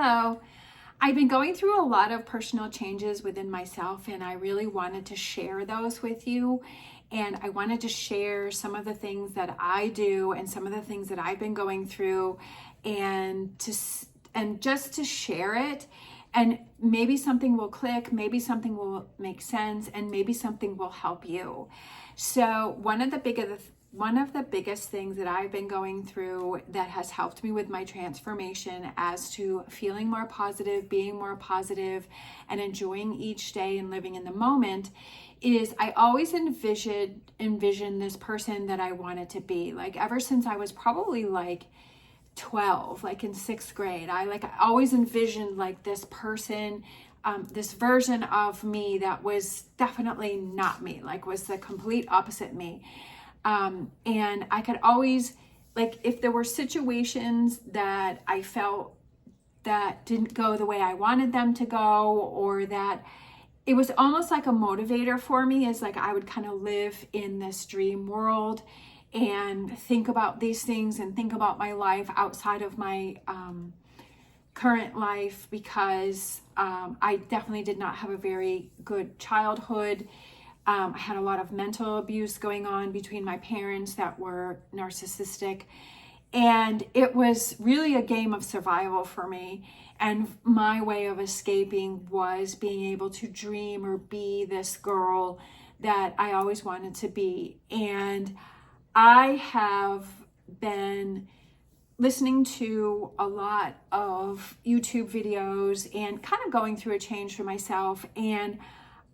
Hello. I've been going through a lot of personal changes within myself, and I really wanted to share those with you. And I wanted to share some of the things that I do and some of the things that I've been going through, and just to share it. And maybe something will click, maybe something will make sense, and maybe something will help you. So one of the biggest things that I've been going through that has helped me with my transformation as to feeling more positive, being more positive, and enjoying each day and living in the moment is I always envision this person that I wanted to be. Like ever since I was probably like 12, like in 6th grade, I always envisioned like this person, this version of me that was definitely not me, like was the complete opposite me. And I could always, like, if there were situations that I felt that didn't go the way I wanted them to go, or that it was almost like a motivator for me, is like I would kind of live in this dream world and think about these things and think about my life outside of my current life, because I definitely did not have a very good childhood. I had a lot of mental abuse going on between my parents that were narcissistic, and it was really a game of survival for me. And my way of escaping was being able to dream or be this girl that I always wanted to be. And I have been listening to a lot of YouTube videos and kind of going through a change for myself, and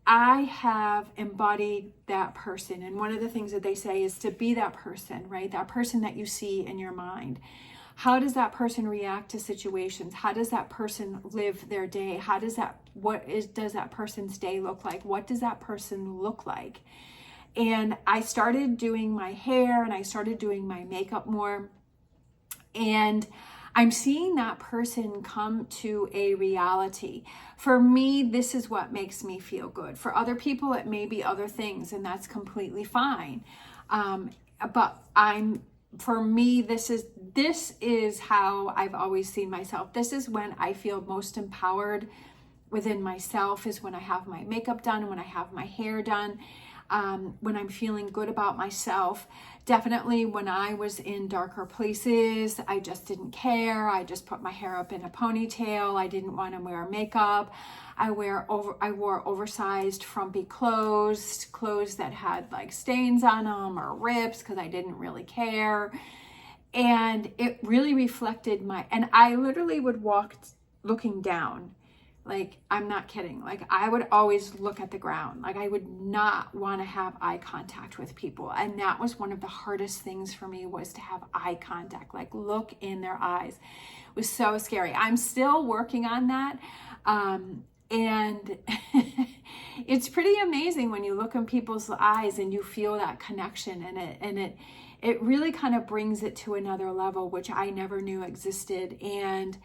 I have embodied that person. And one of the things that they say is to be that person, right? That person that you see in your mind. How does that person react to situations? How does that person live their day? Does that person's day look like? What does that person look like? And I started doing my hair and I started doing my makeup more. And I'm seeing that person come to a reality. For me, this is what makes me feel good. For other people, it may be other things, and that's completely fine. For me, this is how I've always seen myself. This is when I feel most empowered within myself, is when I have my makeup done, when I have my hair done. When I'm feeling good about myself. Definitely when I was in darker places, I just didn't care. I just put my hair up in a ponytail. I didn't want to wear makeup. I wore oversized frumpy clothes that had like stains on them or rips, because I didn't really care. And it really reflected and I literally would walk looking down. Like, I'm not kidding. Like, I would always look at the ground. Like, I would not want to have eye contact with people. And that was one of the hardest things for me, was to have eye contact, like look in their eyes. It was so scary. I'm still working on that. And it's pretty amazing when you look in people's eyes and you feel that connection, and it really kind of brings it to another level, which I never knew existed. And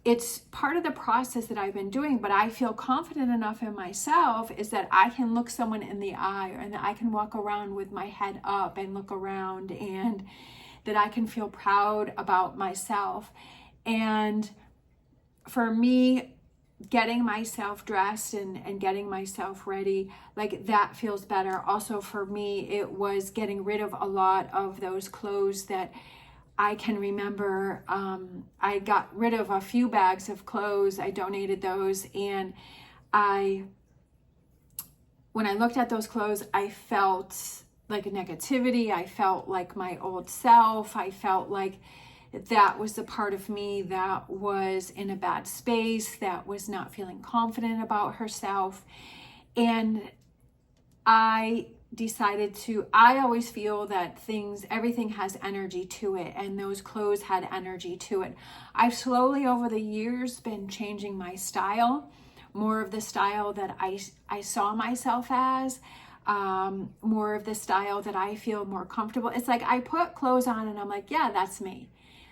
it's part of the process that I've been doing, but I feel confident enough in myself is that I can look someone in the eye, and that I can walk around with my head up and look around, and that I can feel proud about myself. And for me, getting myself dressed and getting myself ready, like that feels better. Also for me, it was getting rid of a lot of those clothes that I can remember. I got rid of a few bags of clothes. I donated those, and when I looked at those clothes, I felt like negativity. I felt like my old self. I felt like that was the part of me that was in a bad space, that was not feeling confident about herself. And I always feel that everything has energy to it, and those clothes had energy to it. I've slowly over the years been changing my style, more of the style that I saw myself as, more of the style that I feel more comfortable. It's like I put clothes on and I'm like, yeah, that's me.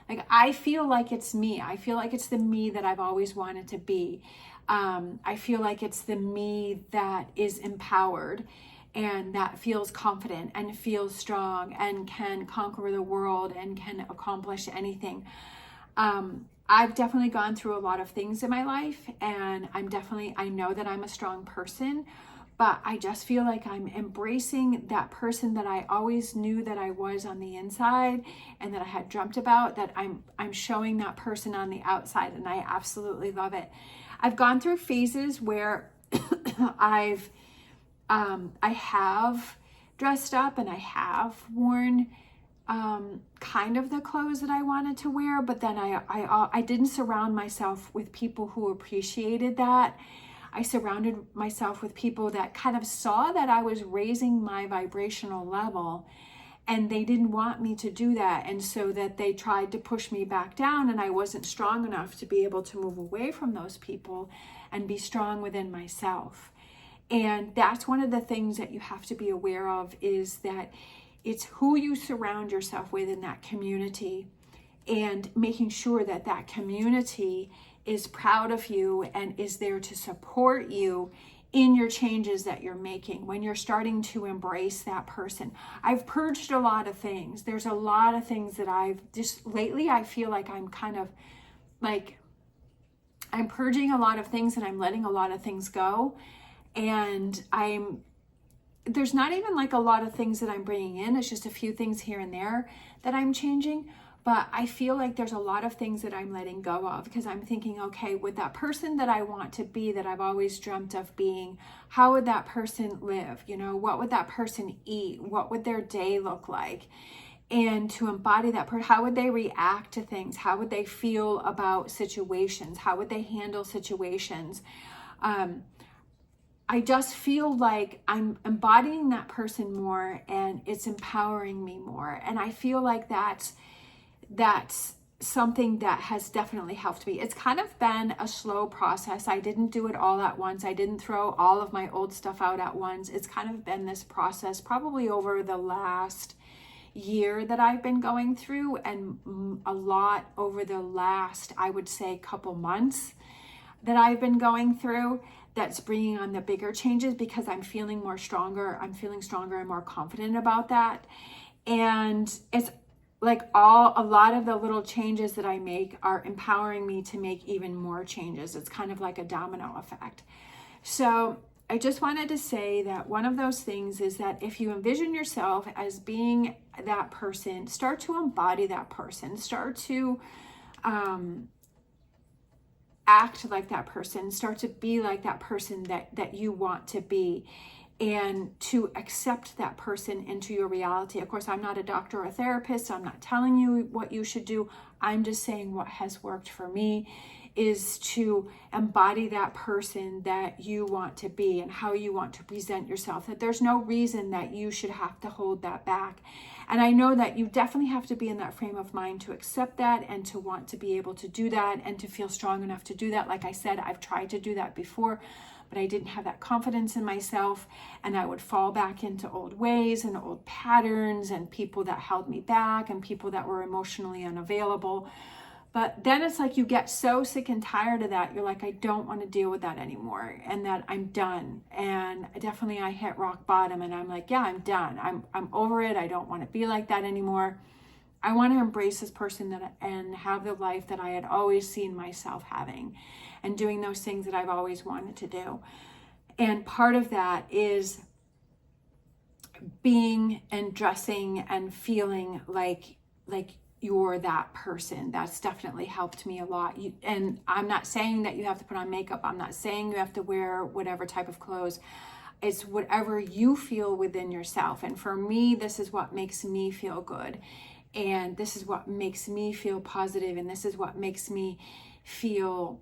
Like, I feel like it's me. I feel like it's the me that I've always wanted to be. I feel like it's the me that is empowered and that feels confident and feels strong and can conquer the world and can accomplish anything. I've definitely gone through a lot of things in my life, and I know that I'm a strong person, but I just feel like I'm embracing that person that I always knew that I was on the inside and that I had dreamt about, that I'm showing that person on the outside, and I absolutely love it. I've gone through phases where I have dressed up and I have worn kind of the clothes that I wanted to wear, but then I didn't surround myself with people who appreciated that. I surrounded myself with people that kind of saw that I was raising my vibrational level, and they didn't want me to do that, and so that they tried to push me back down, and I wasn't strong enough to be able to move away from those people and be strong within myself. And that's one of the things that you have to be aware of, is that it's who you surround yourself with in that community, and making sure that that community is proud of you and is there to support you in your changes that you're making when you're starting to embrace that person. I've purged a lot of things. There's a lot of things that I've just lately, I feel like I'm kind of like, I'm purging a lot of things and I'm letting a lot of things go. And there's not even like a lot of things that I'm bringing in. It's just a few things here and there that I'm changing. But I feel like there's a lot of things that I'm letting go of, because I'm thinking, okay, with that person that I want to be, that I've always dreamt of being, how would that person live? You know, what would that person eat? What would their day look like? And to embody that person, how would they react to things? How would they feel about situations? How would they handle situations? I just feel like I'm embodying that person more, and it's empowering me more. And I feel like that's something that has definitely helped me. It's kind of been a slow process. I didn't do it all at once. I didn't throw all of my old stuff out at once. It's kind of been this process probably over the last year that I've been going through, and a lot over the last, I would say, couple months that I've been going through, that's bringing on the bigger changes, because I'm feeling more stronger. I'm feeling stronger and more confident about that. And it's like a lot of the little changes that I make are empowering me to make even more changes. It's kind of like a domino effect. So I just wanted to say that one of those things is that if you envision yourself as being that person, start to embody that person, start to act like that person, start to be like that person that you want to be, and to accept that person into your reality. Of course, I'm not a doctor or a therapist, so I'm not telling you what you should do. I'm just saying what has worked for me is to embody that person that you want to be and how you want to present yourself, that there's no reason that you should have to hold that back. And I know that you definitely have to be in that frame of mind to accept that and to want to be able to do that and to feel strong enough to do that. Like I said, I've tried to do that before, but I didn't have that confidence in myself, and I would fall back into old ways and old patterns and people that held me back and people that were emotionally unavailable. But then it's like you get so sick and tired of that. You're like, I don't want to deal with that anymore, and that I'm done. And definitely I hit rock bottom, and I'm like, yeah, I'm done. I'm over it. I don't want to be like that anymore. I want to embrace this person and have the life that I had always seen myself having, and doing those things that I've always wanted to do. And part of that is being and dressing and feeling like you're that person. That's definitely helped me a lot. And I'm not saying that you have to put on makeup. I'm not saying you have to wear whatever type of clothes. It's whatever you feel within yourself. And for me, this is what makes me feel good. And this is what makes me feel positive. And this is what makes me feel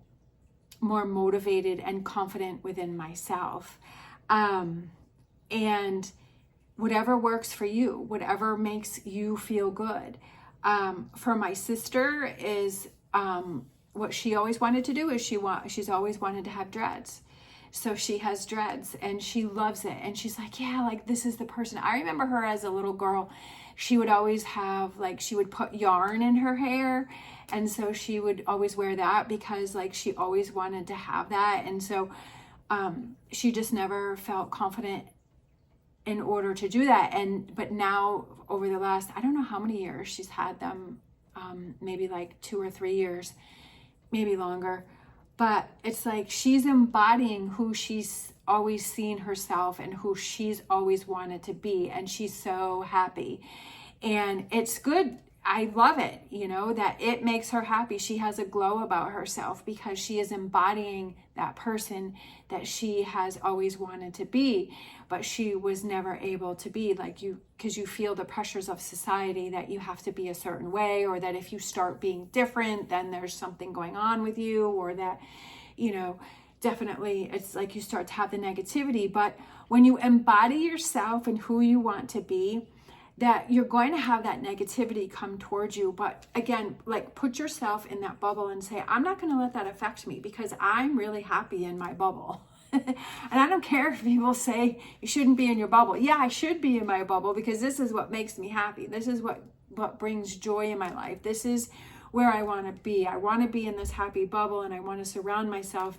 more motivated and confident within myself. And whatever works for you, whatever makes you feel good. For my sister is what she always wanted to do is she's always wanted to have dreads. So she has dreads and she loves it. And she's like, yeah, like this is the person. I remember her as a little girl. She would always have she would put yarn in her hair. And so she would always wear that because she always wanted to have that. And so she just never felt confident in order to do that. But now over the last, I don't know how many years she's had them, maybe 2 or 3 years, maybe longer. But it's like she's embodying who she's always seen herself and who she's always wanted to be. And she's so happy. And it's good. I love it, that it makes her happy. She has a glow about herself because she is embodying that person that she has always wanted to be, but she was never able to be, because you feel the pressures of society that you have to be a certain way, or that if you start being different, then there's something going on with you, or that, definitely it's like you start to have the negativity. But when you embody yourself and who you want to be, that you're going to have that negativity come towards you. But again, put yourself in that bubble and say, I'm not going to let that affect me because I'm really happy in my bubble. And I don't care if people say you shouldn't be in your bubble. Yeah, I should be in my bubble because this is what makes me happy. This is what brings joy in my life. This is where I want to be. I want to be in this happy bubble, and I want to surround myself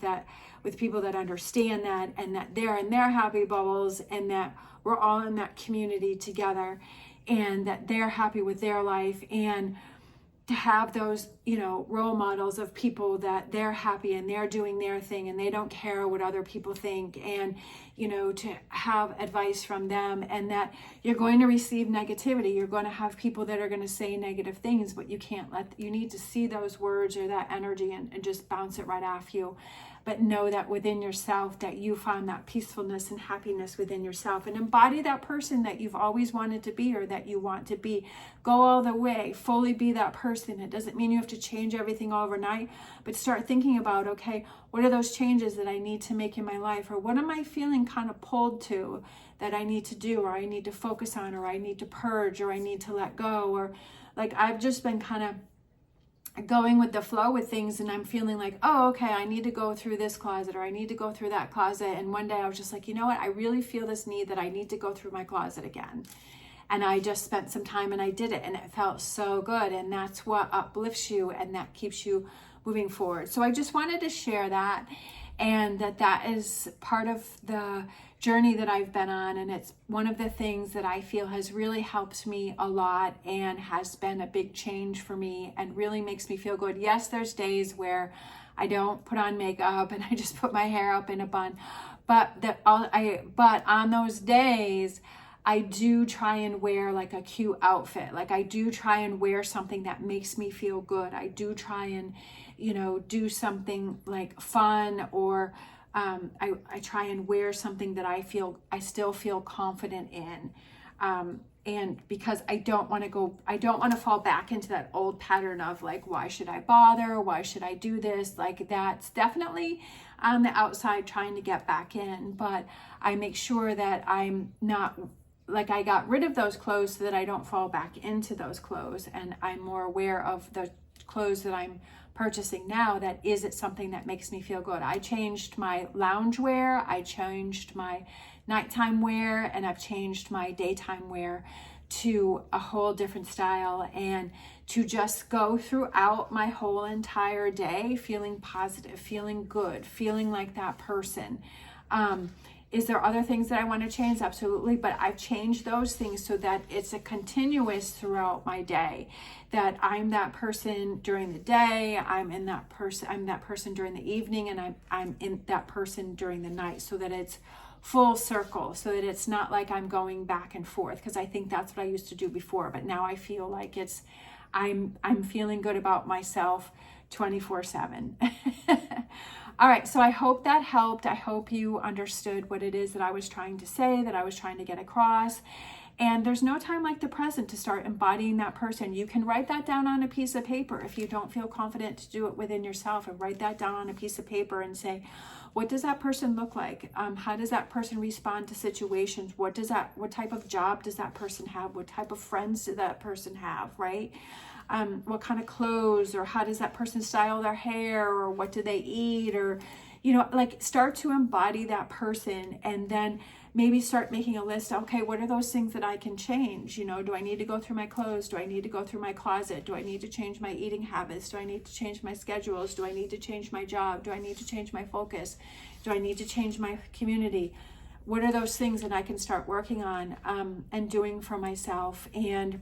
with people that understand that, and that they're in their happy bubbles, and that we're all in that community together, and that they're happy with their life. And to have those, role models of people that they're happy and they're doing their thing and they don't care what other people think, and, to have advice from them, and that you're going to receive negativity. You're going to have people that are going to say negative things, but you need to see those words or that energy and just bounce it right off you. But know that within yourself, that you find that peacefulness and happiness within yourself, and embody that person that you've always wanted to be, or that you want to be. Go all the way, fully be that person. It doesn't mean you have to change everything overnight, but start thinking about, okay, what are those changes that I need to make in my life? Or what am I feeling kind of pulled to that I need to do, or I need to focus on, or I need to purge, or I need to let go? Or I've just been kind of going with the flow with things, and I'm feeling like, oh, okay, I need to go through this closet, or I need to go through that closet. And one day I was just like, you know what? I really feel this need that I need to go through my closet again. And I just spent some time and I did it, and it felt so good. And that's what uplifts you, and that keeps you moving forward. So I just wanted to share that, and that is part of the journey that I've been on. And it's one of the things that I feel has really helped me a lot, and has been a big change for me, and really makes me feel good. Yes, there's days where I don't put on makeup and I just put my hair up in a bun, but on those days I do try and wear a cute outfit. I do try and wear something that makes me feel good. I do try and, do something fun, or I try and wear something that I still feel confident in. And because I don't want to fall back into that old pattern of why should I bother? Why should I do this? That's definitely on the outside trying to get back in, but I make sure that I'm not, I got rid of those clothes so that I don't fall back into those clothes. And I'm more aware of the clothes that I'm purchasing now, that is it something that makes me feel good. I changed my lounge wear, I changed my nighttime wear, and I've changed my daytime wear to a whole different style, and to just go throughout my whole entire day feeling positive, feeling good, feeling like that person. Is there other things that I want to change? Absolutely. But I've changed those things so that it's a continuous throughout my day, that I'm that person during the day, I'm that person during the evening, and I'm in that person during the night, so that it's full circle, so that it's not like I'm going back and forth, because I think that's what I used to do before. But now I feel like I'm feeling good about myself 24/7. All right, so I hope that helped. I hope you understood what it is that I was trying to say, that I was trying to get across. And there's no time like the present to start embodying that person. You can write that down on a piece of paper if you don't feel confident to do it within yourself, and write that down on a piece of paper and say, what does that person look like? How does that person respond to situations? What type of job does that person have? What type of friends does that person have, right? What kind of clothes, or how does that person style their hair, or what do they eat, or, start to embody that person, and then maybe start making a list. Okay, what are those things that I can change? Do I need to go through my clothes? Do I need to go through my closet? Do I need to change my eating habits? Do I need to change my schedules? Do I need to change my job? Do I need to change my focus? Do I need to change my community? What are those things that I can start working on and doing for myself, and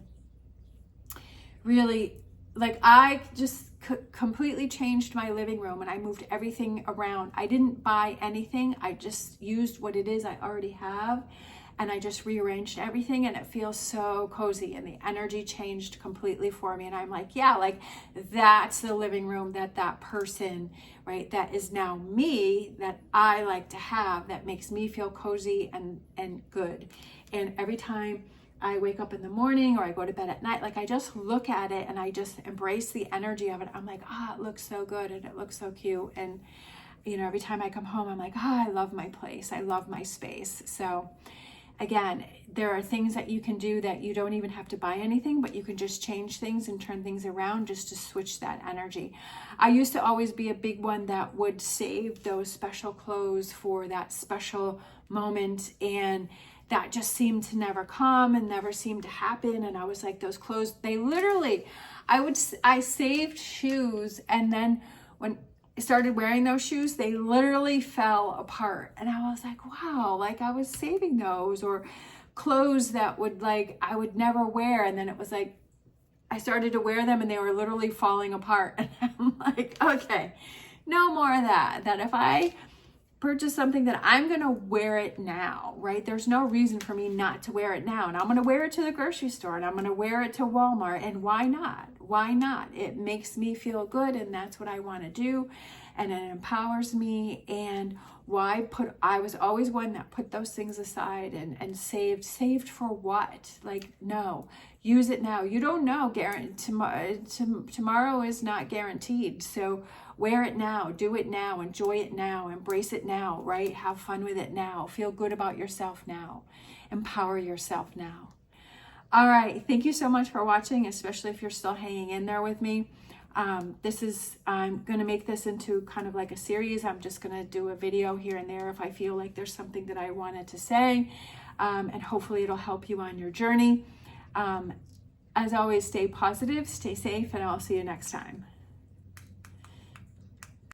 really like I just completely changed my living room and I moved everything around. I didn't buy anything. I just used what it is I already have, and I just rearranged everything, and it feels so cozy, and the energy changed completely for me. And I'm like, yeah, like that's the living room that person, right, that is now me, that I like to have, that makes me feel cozy and good. And every time I wake up in the morning or I go to bed at night, like I just look at it and I just embrace the energy of it. I'm like, it looks so good and it looks so cute. And, you know, every time I come home, I'm like, I love my place. I love my space. So again, there are things that you can do that you don't even have to buy anything, but you can just change things and turn things around just to switch that energy. I used to always be a big one that would save those special clothes for that special moment, and that just seemed to never come and never seemed to happen. And I was like, those clothes, they literally, I saved shoes, and then when I started wearing those shoes, they literally fell apart. And I was like, wow, like I was saving those, or clothes that would like, I would never wear. And then it was like, I started to wear them and they were literally falling apart. And I'm like, okay, no more of that. That if I purchase something, that I'm going to wear it now, right? There's no reason for me not to wear it now. And I'm going to wear it to the grocery store, and I'm going to wear it to Walmart. And why not? Why not? It makes me feel good, and that's what I want to do. And it empowers me. And I was always one that put those things aside and saved for what? Like, no, use it now. You don't know, tomorrow is not guaranteed. So wear it now, do it now, enjoy it now, embrace it now, right? Have fun with it now. Feel good about yourself now. Empower yourself now. All right. Thank you so much for watching, especially if you're still hanging in there with me. I'm going to make this into kind of like a series. I'm just going to do a video here and there if I feel like there's something that I wanted to say. And hopefully it'll help you on your journey. As always, stay positive, stay safe, and I'll see you next time.